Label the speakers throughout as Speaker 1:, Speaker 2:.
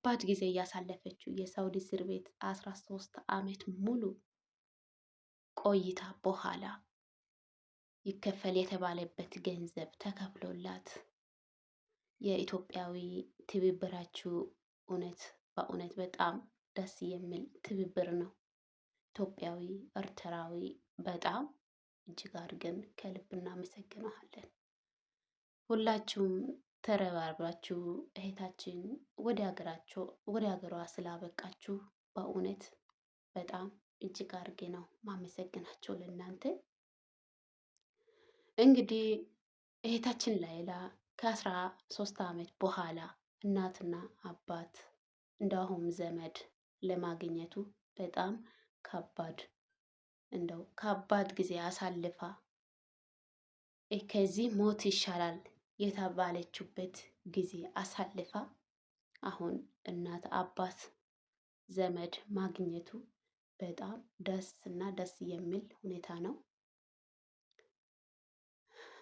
Speaker 1: ከባድ ጊዜ እያሳለፈችው የሳውዲ እስር ቤት 13 ዓመት ሙሉ ቆይታ በኋላ ይከፈል የተባለበት ገንዘብ ተከፍሎላት የኢትዮጵያዊ ትብብራችሁ በእውነት በጣም ደስ የሚል ትብብር ነው። ኢትዮጵያዊ ኤርትራዊ በጣም እጅግ አድርገን ከልብ እናመሰግናለን። ሁላችሁም ተረባርባችሁ እህታችን ወደ ሀገሯ ስላበቃችሁ በእውነት በጣም እጅግ አድርጌ ነው ማመሰግናቸው ለእናንተ። እንግዲህ እህታችን ላይላ ከ13 ዓመት በኋላ እናትና አባት እንዳሁም ዘመድ ለማግኘቱ በጣም ከባድ ጊዜ አሳልፋ ከዚህ ሞት ይሻላል የተባለችበት ጊዜ አሳልፋ አሁን እናት አባት ዘመድ ማግኘቱ በጣም ደስ የሚል ሁኔታ ነው።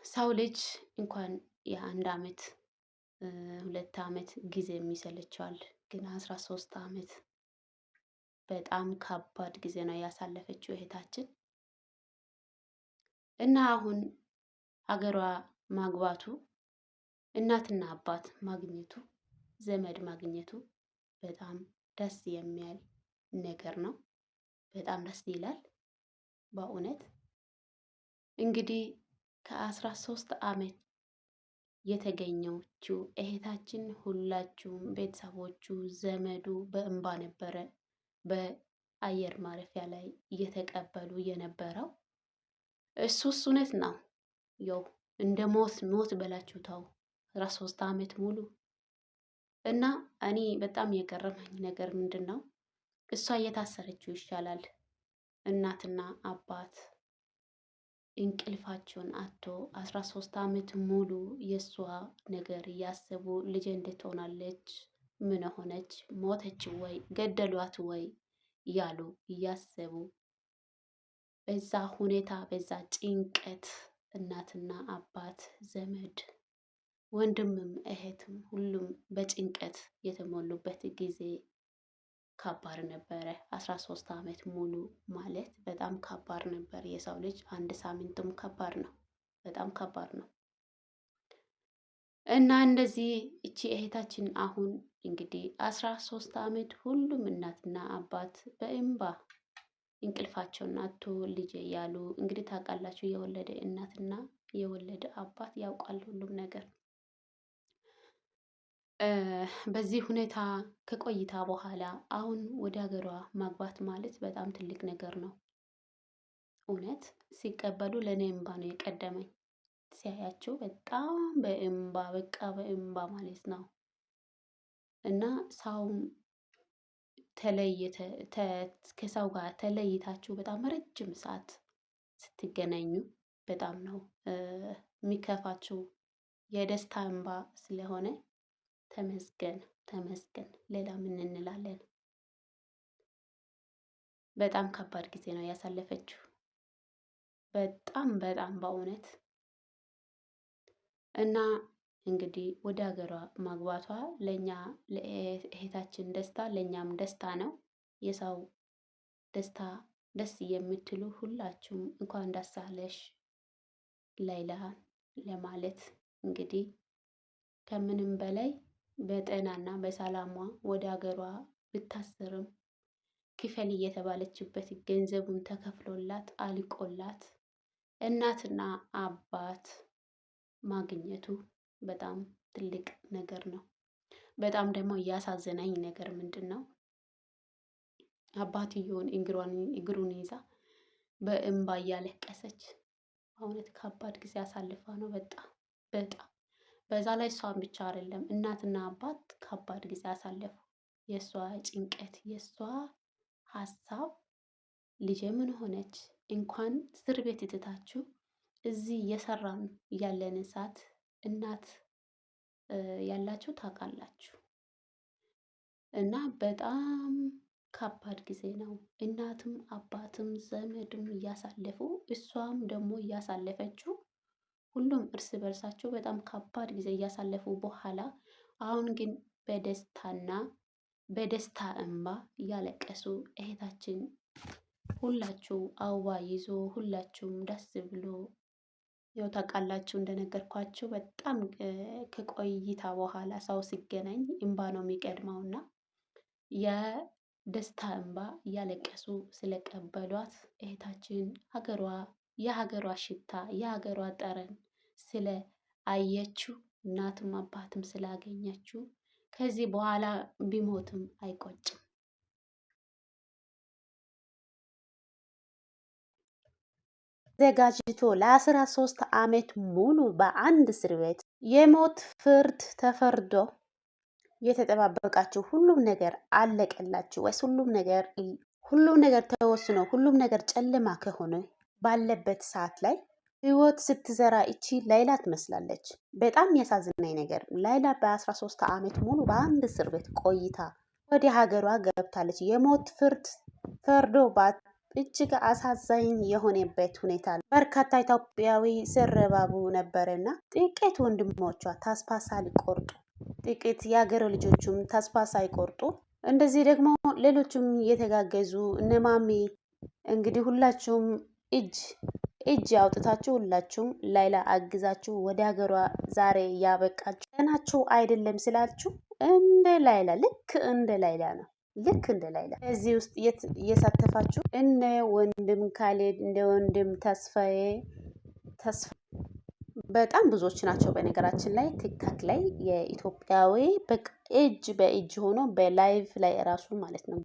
Speaker 1: ሰው ልጅ እንኳን የአንድ ዓመት 2 ዓመት ጊዜ የሚሰለቸዋል፣ ግን 13 ዓመት በጣም ከባድ ጊዜ ነው ያሳለፈችው እህታችን እና አሁን ሀገሯ ማግባቱ እናትና አባት ማግኘቱ ዘመድ ማግኘቱ በጣም ደስ የሚል ነገር ነው። በጣም ደስ ይላል በእውነት። እንግዲህ ከ13 ዓመት የተገኘችው እህታችን ሁላችሁም ቤተሰቦቹ ዘመዱ በእንባ ነበረ በአየር ማረፊያ ላይ እየተቀበሉ የነበረው። እሱስ እውነት ነው። ያው እንደ ሞት በላችሁ ተው 13 ዓመት ሙሉ እና እኔ በጣም የገረመኝ ነገር ምንድን ነው እሷ እየታሰረችው ይሻላል። እናትና አባት እንቅልፋቸውን አጥቶ 13 ዓመት ሙሉ የእሷ ነገር እያሰቡ ልጄ እንዴት ሆናለች፣ ምን ሆነች፣ ሞተች ወይ ገደሏት ወይ እያሉ እያሰቡ በዛ ሁኔታ በዛ ጭንቀት እናትና አባት ዘመድ ወንድምም እህትም ሁሉም በጭንቀት የተሞሉበት ጊዜ ከባድ ነበረ። 13 ዓመት ሙሉ ማለት በጣም ከባድ ነበር። የሰው ልጅ አንድ ሳምንትም ከባድ ነው፣ በጣም ከባድ ነው። እና እንደዚህ እቺ እህታችን አሁን እንግዲህ 13 ዓመት ሁሉም እናትና አባት በእንባ እንቅልፋቸውን አጥቶ ልጅ እያሉ እንግዲህ ታውቃላችሁ፣ የወለደ እናትና የወለደ አባት ያውቃል ሁሉም ነገር። በዚህ ሁኔታ ከቆይታ በኋላ አሁን ወደ ሀገሯ ማግባት ማለት በጣም ትልቅ ነገር ነው። እውነት ሲቀበሉ ለእኔ እምባ ነው የቀደመኝ። ሲያያቸው በጣም በእምባ በቃ በእምባ ማለት ነው። እና ሰውም ከሰው ጋር ተለይታችሁ በጣም ረጅም ሰዓት ስትገናኙ በጣም ነው የሚከፋችሁ። የደስታ እንባ ስለሆነ ተመስገን ተመስገን፣ ሌላ ምን እንላለን? በጣም ከባድ ጊዜ ነው ያሳለፈችው። በጣም በእውነት እና እንግዲህ ወደ ሀገሯ ማግባቷ ለኛ ለእህታችን ደስታ ለኛም ደስታ ነው። የሰው ደስታ ደስ የምትሉ ሁላችሁም እንኳን ደስ አለሽ ላይላ ለማለት እንግዲህ ከምንም በላይ በጤናና በሰላሟ ወደ ሀገሯ ብታስርም ክፈል እየተባለችበት ገንዘቡን ተከፍሎላት አልቆላት እናትና አባት ማግኘቱ በጣም ትልቅ ነገር ነው። በጣም ደግሞ እያሳዘነኝ ነገር ምንድን ነው አባትየውን እግሩን ይዛ በእንባ እያለቀሰች በእውነት ከባድ ጊዜ አሳልፋ ነው። በጣም በዛ ላይ እሷን ብቻ አይደለም እናትና አባት ከባድ ጊዜ አሳለፉ። የእሷ ጭንቀት የእሷ ሀሳብ ልጄ ምን ሆነች፣ እንኳን እስር ቤት ትታችሁ እዚህ እየሰራን ያለን ሰዓት እናት ያላችሁ ታውቃላችሁ። እና በጣም ከባድ ጊዜ ነው። እናትም አባትም ዘመድም እያሳለፉ እሷም ደግሞ እያሳለፈችው ሁሉም እርስ በርሳቸው በጣም ከባድ ጊዜ እያሳለፉ በኋላ አሁን ግን በደስታና በደስታ እንባ እያለቀሱ እህታችን ሁላችሁ አበባ ይዞ ሁላችሁም ደስ ብሎ ያው ታውቃላችሁ እንደነገርኳችሁ በጣም ከቆይታ በኋላ ሰው ሲገናኝ እንባ ነው የሚቀድመውና የደስታ እንባ እያለቀሱ ስለቀበሏት እህታችን ሀገሯ የሀገሯ ሽታ የሀገሯ ጠረን ስለ አየችው እናትም አባትም ስላገኘችው ከዚህ በኋላ ቢሞትም አይቆጭም። ተዘጋጅቶ ለ13 ዓመት ሙሉ በአንድ እስር ቤት የሞት ፍርድ ተፈርዶ የተጠባበቃችሁ ሁሉም ነገር አለቀላችሁ ወይስ ሁሉም ነገር ተወስኖ ሁሉም ነገር ጨለማ ከሆነ ባለበት ሰዓት ላይ ህይወት ስትዘራ እቺ ላይላ ትመስላለች። በጣም የሚያሳዝናኝ ነገር ላይላ በ13 ዓመት ሙሉ በአንድ እስር ቤት ቆይታ ወደ ሀገሯ ገብታለች። የሞት ፍርድ ፈርዶባት እጅግ አሳዛኝ የሆነበት ሁኔታ በርካታ ኢትዮጵያዊ ሲረባረቡ ነበርና ጥቂት ወንድሞቿ ተስፋ ሳይቆርጡ ጥቂት የሀገር ልጆቹም ተስፋ ሳይቆርጡ እንደዚህ ደግሞ ሌሎችም እየተጋገዙ እነማሚ እንግዲህ ሁላችሁም እጅ አውጥታችሁ ሁላችሁም ላይላ አግዛችሁ ወደ ሀገሯ ዛሬ ያበቃችሁ ገናችሁ አይደለም ስላችሁ እንደ ላይላ ልክ እንደ ላይላ ነው። ልክ እንደ ላይላ እዚህ ውስጥ እየሳተፋችሁ እነ ወንድም ካሌድ እንደ ወንድም ተስፋዬ በጣም ብዙዎች ናቸው። በነገራችን ላይ ቲክታክ ላይ የኢትዮጵያዊ በቃ እጅ በእጅ ሆኖ በላይቭ ላይ እራሱ ማለት ነው